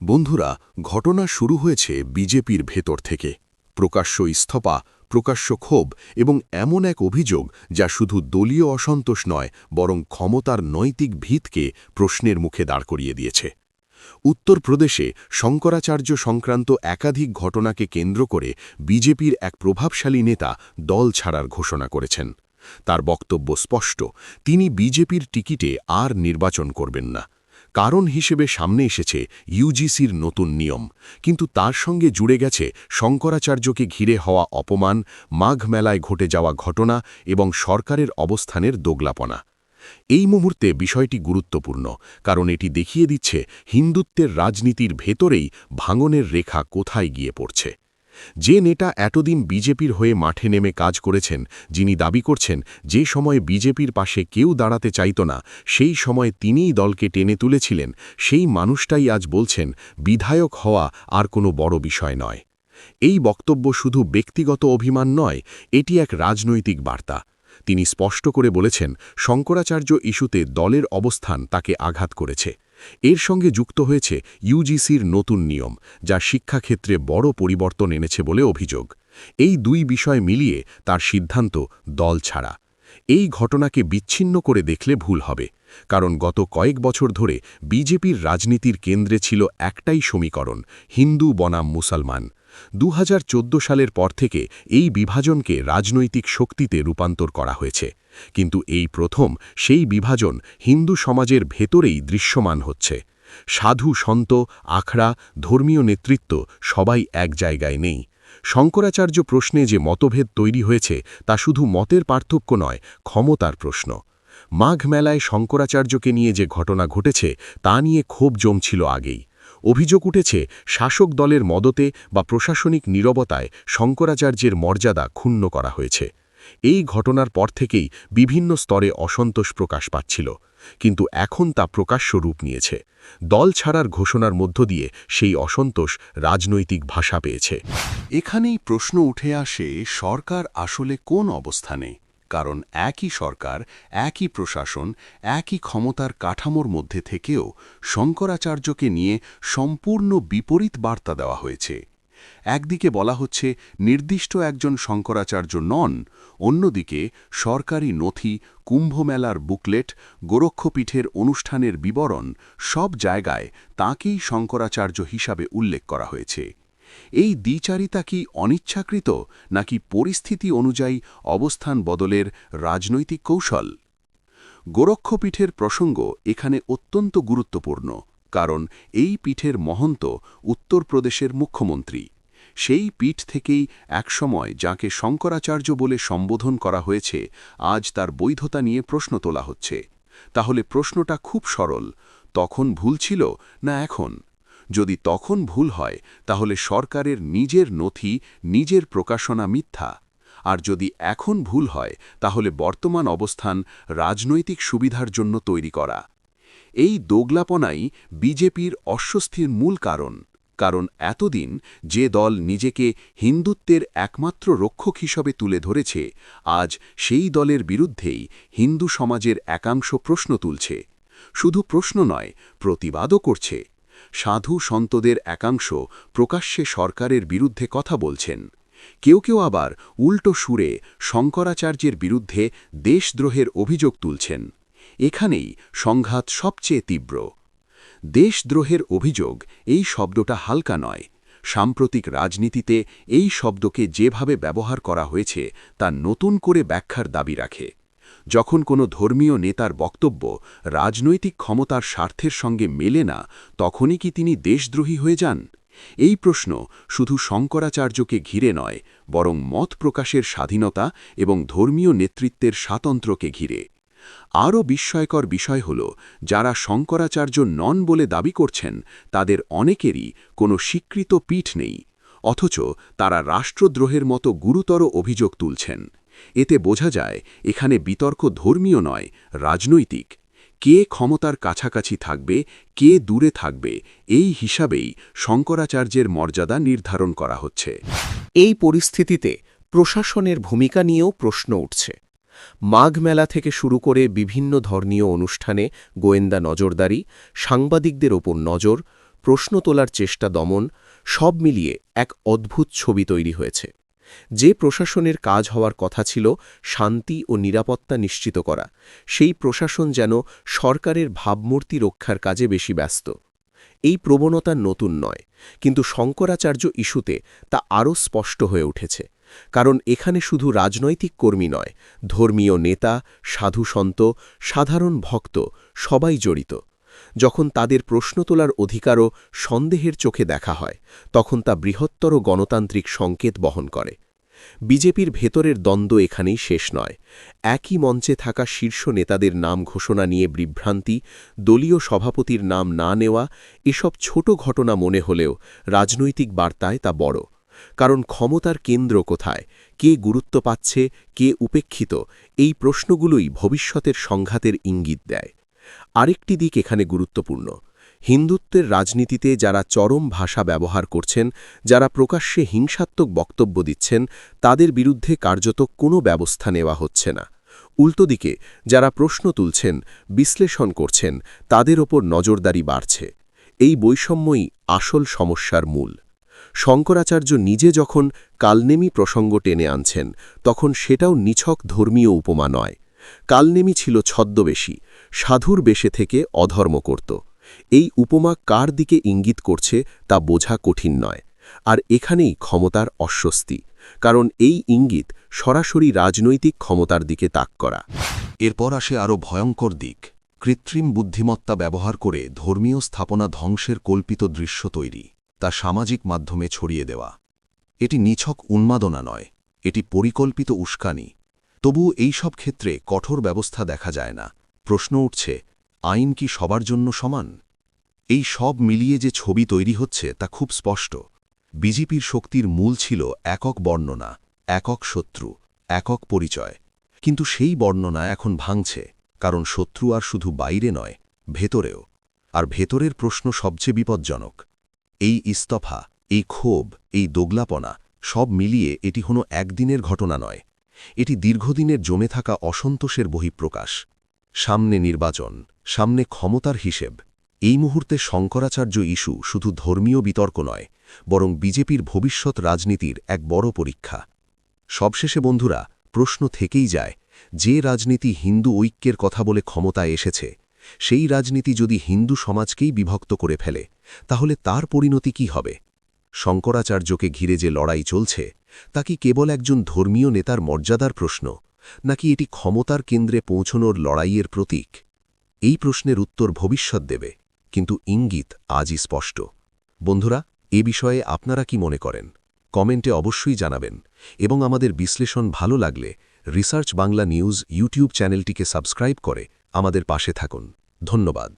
বন্ধুরা, ঘটনা শুরু হয়েছে বিজেপির ভেতর থেকে। প্রকাশ্য ইস্তফা, প্রকাশ্য ক্ষোভ এবং এমন এক অভিযোগ যা শুধু দলীয় অসন্তোষ নয়, বরং ক্ষমতার নৈতিক ভিতকে প্রশ্নের মুখে দাঁড় করিয়ে দিয়েছে। উত্তরপ্রদেশে শঙ্করাচার্য সংক্রান্ত একাধিক ঘটনাকে কেন্দ্র করে বিজেপির এক প্রভাবশালী নেতা দল ছাড়ার ঘোষণা করেছেন। তার বক্তব্য স্পষ্ট, তিনি বিজেপির টিকিটে আর নির্বাচন করবেন না। কারণ হিসেবে সামনে এসেছে ইউজিসির নতুন নিয়ম, কিন্তু তার সঙ্গে জুড়ে গেছে শঙ্করাচার্যকে ঘিরে হওয়া অপমান, মাঘ মেলায় ঘটে যাওয়া ঘটনা এবং সরকারের অবস্থানের দোগলাপনা। এই মুহূর্তে বিষয়টি গুরুত্বপূর্ণ, কারণ এটি দেখিয়ে দিচ্ছে হিন্দুত্বের রাজনীতির ভেতরেই ভাঙনের রেখা কোথায় গিয়ে পড়ছে। যে নেতা এতদিন বিজেপির হয়ে মাঠে নেমে কাজ করেছেন, যিনি দাবি করছেন যে সময়ে বিজেপির পাশে কেউ দাঁড়াতে চাইত না, সেই সময় তিনিই দলকে টেনে তুলেছিলেন, সেই মানুষটাই আজ বলছেন বিধায়ক হওয়া আর কোনো বড় বিষয় নয়। এই বক্তব্য শুধু ব্যক্তিগত অভিমান নয়, এটি এক রাজনৈতিক বার্তা। তিনি স্পষ্ট করে বলেছেন, শঙ্করাচার্য ইস্যুতে দলের অবস্থান তাকে আঘাত করেছে। এর সঙ্গে যুক্ত হয়েছে ইউজিসির নতুন নিয়ম, যা শিক্ষাক্ষেত্রে বড় পরিবর্তন এনেছে বলে অভিযোগ। এই দুই বিষয় মিলিয়ে তার সিদ্ধান্ত দল ছাড়া। এই ঘটনাকে বিচ্ছিন্ন করে দেখলে ভুল হবে, কারণ গত কয়েক বছর ধরে বিজেপির রাজনীতির কেন্দ্রে ছিল একটাই সমীকরণ, হিন্দু বনাম মুসলমান। 2014 সালের পর থেকে এই বিভাজনকে রাজনৈতিক শক্তিতে রূপান্তর করা হয়েছে, কিন্তু এই প্রথম সেই বিভাজন হিন্দু সমাজের ভেতরেই দৃশ্যমান হচ্ছে। সাধু সন্ত, আখড়া, ধর্মীয় নেতৃত্ব সবাই এক জায়গায় নেই। শঙ্করাচার্য প্রশ্নে যে মতভেদ তৈরি হয়েছে তা শুধু মতের পার্থক্য নয়, ক্ষমতার প্রশ্ন। মাঘ মেলায় শঙ্করাচার্যকে নিয়ে যে ঘটনা ঘটেছে তা নিয়ে ক্ষোভ জমছিল আগেই। অভিযোগ উঠেছে শাসক দলের মদতে বা প্রশাসনিক নীরবতায় শঙ্করাচার্যের মর্যাদা ক্ষুণ্ণ করা হয়েছে। এই ঘটনার পর থেকেই বিভিন্ন স্তরে অসন্তোষ প্রকাশ পাচ্ছিল, কিন্তু এখন তা প্রকাশ্য রূপ নিয়েছে। দল ছাড়ার ঘোষণার মধ্য দিয়ে সেই অসন্তোষ রাজনৈতিক ভাষা পেয়েছে। এখানেই প্রশ্ন উঠে আসে, সরকার আসলে কোন অবস্থানে? কারণ একই সরকার, একই প্রশাসন, একই ক্ষমতার কাঠামোর মধ্যে থেকেও শঙ্করাচার্যকে নিয়ে সম্পূর্ণ বিপরীত বার্তা দেওয়া হয়েছে। একদিকে বলা হচ্ছে নির্দিষ্ট একজন শঙ্করাচার্য নন, অন্যদিকে সরকারি নথি, কুম্ভমেলার বুকলেট, গোরক্ষপীঠের অনুষ্ঠানের বিবরণ সব জায়গায় তাঁকেই শঙ্করাচার্য হিসাবে উল্লেখ করা হয়েছে। এই দ্বিচারিতা কি অনিচ্ছাকৃত, নাকি পরিস্থিতি অনুযায়ী অবস্থান বদলের রাজনৈতিক কৌশল? গোরক্ষপীঠের প্রসঙ্গ এখানে অত্যন্ত গুরুত্বপূর্ণ, কারণ এই পীঠের মহন্ত উত্তরপ্রদেশের মুখ্যমন্ত্রী। সেই পীঠ থেকেই একসময় যাকে শঙ্করাচার্য বলে সম্বোধন করা হয়েছে, আজ তার বৈধতা নিয়ে প্রশ্ন তোলা হচ্ছে। তাহলে প্রশ্নটা খুব সরল, তখন ভুল ছিল না এখন? যদি তখন ভুল হয়, তাহলে সরকারের নিজের নথি, নিজের প্রকাশনা মিথ্যা। আর যদি এখন ভুল হয়, তাহলে বর্তমান অবস্থান রাজনৈতিক সুবিধার জন্য তৈরি করা। এই দোগলাপনাই বিজেপির অস্বস্তির মূল কারণ। কারণ এতদিন যে দল নিজেকে হিন্দুত্বের একমাত্র রক্ষক হিসেবে তুলে ধরেছে, আজ সেই দলের বিরুদ্ধেই হিন্দু সমাজের একাংশ প্রশ্ন তুলছে। শুধু প্রশ্ন নয়, প্রতিবাদও করছে। সাধু সন্তদের একাংশ প্রকাশ্যে সরকারের বিরুদ্ধে কথা বলছেন। কেউ কেউ আবার উল্টো সুরে শঙ্করাচার্যের বিরুদ্ধে দেশদ্রোহের অভিযোগ তুলছেন। এখানেই সংঘাত সবচেয়ে তীব্র। দেশদ্রোহের অভিযোগ, এই শব্দটা হালকা নয়। সাম্প্রতিক রাজনীতিতে এই শব্দকে যেভাবে ব্যবহার করা হয়েছে তা নতুন করে ব্যাখ্যার দাবি রাখে। যখন কোনো ধর্মীয় নেতার বক্তব্য রাজনৈতিক ক্ষমতার স্বার্থের সঙ্গে মেলে না, তখনই কি তিনি দেশদ্রোহী হয়ে যান? এই প্রশ্ন শুধু শঙ্করাচার্যকে ঘিরে নয়, বরং মত প্রকাশের স্বাধীনতা এবং ধর্মীয় নেতৃত্বের স্বাতন্ত্র্যকে ঘিরে। আরও বিস্ময়কর বিষয় হল, যারা শঙ্করাচার্য নন বলে দাবি করছেন, তাদের অনেকেরই কোনো স্বীকৃত পীঠ নেই, অথচ তারা রাষ্ট্রদ্রোহের মতো গুরুতর অভিযোগ তুলছেন। এতে বোঝা যায় এখানে বিতর্ক ধর্মীয় নয়, রাজনৈতিক। কে ক্ষমতার কাছাকাছি থাকবে, কে দূরে থাকবে, এই হিসাবেই শঙ্করাচার্যের মর্যাদা নির্ধারণ করা হচ্ছে। এই পরিস্থিতিতে প্রশাসনের ভূমিকা নিয়েও প্রশ্ন উঠছে। মাঘ মেলা থেকে শুরু করে বিভিন্ন ধর্মীয় অনুষ্ঠানে গোয়েন্দা নজরদারি, সাংবাদিকদের ওপর নজর, প্রশ্ন তোলার চেষ্টা দমন সব মিলিয়ে এক অদ্ভুত ছবি তৈরি হয়েছে। যে প্রশাসনের কাজ হওয়ার কথা ছিল শান্তি ও নিরাপত্তা নিশ্চিত করা, সেই প্রশাসন যেন সরকারের ভাবমূর্তি রক্ষার কাজে বেশি ব্যস্ত। এই প্রবণতা নতুন নয়, কিন্তু শঙ্করাচার্য ইস্যুতে তা আরও স্পষ্ট হয়ে উঠেছে। কারণ এখানে শুধু রাজনৈতিক কর্মী নয়, ধর্মীয় নেতা, সাধুসন্ত, সাধারণ ভক্ত সবাই জড়িত। যখন তাদের প্রশ্ন তোলার অধিকারও সন্দেহের চোখে দেখা হয়, তখন তা বৃহত্তর গণতান্ত্রিক সংকেত বহন করে। বিজেপির ভেতরের দ্বন্দ্ব এখানেই শেষ নয়। একই মঞ্চে থাকা শীর্ষ নেতাদের নাম ঘোষণা নিয়ে বিভ্রান্তি, দলীয় সভাপতির নাম না নেওয়া, এসব ছোট ঘটনা মনে হলেও রাজনৈতিক বার্তায় তা বড়। কারণ ক্ষমতার কেন্দ্র কোথায়, কে গুরুত্ব পাচ্ছে, কে উপেক্ষিত, এই প্রশ্নগুলোই ভবিষ্যতের সংঘাতের ইঙ্গিত দেয়। আরেকটি দিক এখানে গুরুত্বপূর্ণ। হিন্দুত্বের রাজনীতিতে যারা চরম ভাষা ব্যবহার করছেন, যারা প্রকাশ্যে হিংসাত্মক বক্তব্য দিচ্ছেন, তাদের বিরুদ্ধে কার্যত কোনো ব্যবস্থা নেওয়া হচ্ছে না। উল্টোদিকে যারা প্রশ্ন তুলছেন, বিশ্লেষণ করছেন, তাদের ওপর নজরদারি বাড়ছে। এই বৈষম্যই আসল সমস্যার মূল। শঙ্করাচার্য নিজে যখন কালনেমি প্রসঙ্গ টেনে আনছেন, তখন সেটাও নিছক ধর্মীয় উপমা নয়। কালনেমি ছিল ছদ্মবেশী, সাধুর বেশে থেকে অধর্ম করত। এই উপমা কার দিকে ইঙ্গিত করছে তা বোঝা কঠিন নয়। আর এখানেই ক্ষমতার অস্বস্তি, কারণ এই ইঙ্গিত সরাসরি রাজনৈতিক ক্ষমতার দিকে তাক করা। এরপর আসে আরও ভয়ঙ্কর দিক, কৃত্রিম বুদ্ধিমত্তা ব্যবহার করে ধর্মীয় স্থাপনা ধ্বংসের কল্পিত দৃশ্য তৈরি, তা সামাজিক মাধ্যমে ছড়িয়ে দেওয়া। এটি নিছক উন্মাদনা নয়, এটি পরিকল্পিত উস্কানি। তবু এই সব ক্ষেত্রে কঠোর ব্যবস্থা দেখা যায় না। প্রশ্ন উঠছে, আইন কি সবার জন্য সমান? এই সব মিলিয়ে যে ছবি তৈরি হচ্ছে তা খুব স্পষ্ট। বিজেপির শক্তির মূল ছিল একক বর্ণনা, একক শত্রু, একক পরিচয়। কিন্তু সেই বর্ণনা এখন ভাঙছে, কারণ শত্রু আর শুধু বাইরে নয়, ভেতরেও। আর ভেতরের প্রশ্ন সবচেয়ে বিপজ্জনক। এই ইস্তফা, এই ক্ষোভ, এই দোগলাপনা সব মিলিয়ে এটি কোনো একদিনের ঘটনা নয়। এটি দীর্ঘদিনের জমে থাকা অসন্তোষের বহিঃপ্রকাশ। সামনে নির্বাচন, সামনে ক্ষমতার হিসেব। এই মুহূর্তে শঙ্করাচার্য ইস্যু শুধু ধর্মীয় বিতর্ক নয়, বরং বিজেপির ভবিষ্যৎ রাজনীতির এক বড় পরীক্ষা। সবশেষে বন্ধুরা, প্রশ্ন থেকেই যায়, যে রাজনীতি হিন্দু ঐক্যের কথা বলে ক্ষমতায় এসেছে, সেই রাজনীতি যদি হিন্দু সমাজকেই বিভক্ত করে ফেলে, তাহলে তার পরিণতি কি হবে? শঙ্করাচার্যকে ঘিরে যে লড়াই চলছে, তা কি কেবল একজন ধর্মীয় নেতার মর্যাদার প্রশ্ন, নাকি এটি ক্ষমতার কেন্দ্রে পৌঁছনোর লড়াইয়ের প্রতীক? এই প্রশ্নের উত্তর ভবিষ্যৎ দেবে, কিন্তু ইঙ্গিত আজই স্পষ্ট। বন্ধুরা, এ বিষয়ে আপনারা কি মনে করেন? কমেন্টে অবশ্যই জানাবেন, এবং আমাদের বিশ্লেষণ ভালো লাগলে রিসার্চ বাংলা নিউজ ইউটিউব চ্যানেলটিকে সাবস্ক্রাইব করে আমাদের পাশে থাকুন। ধন্যবাদ।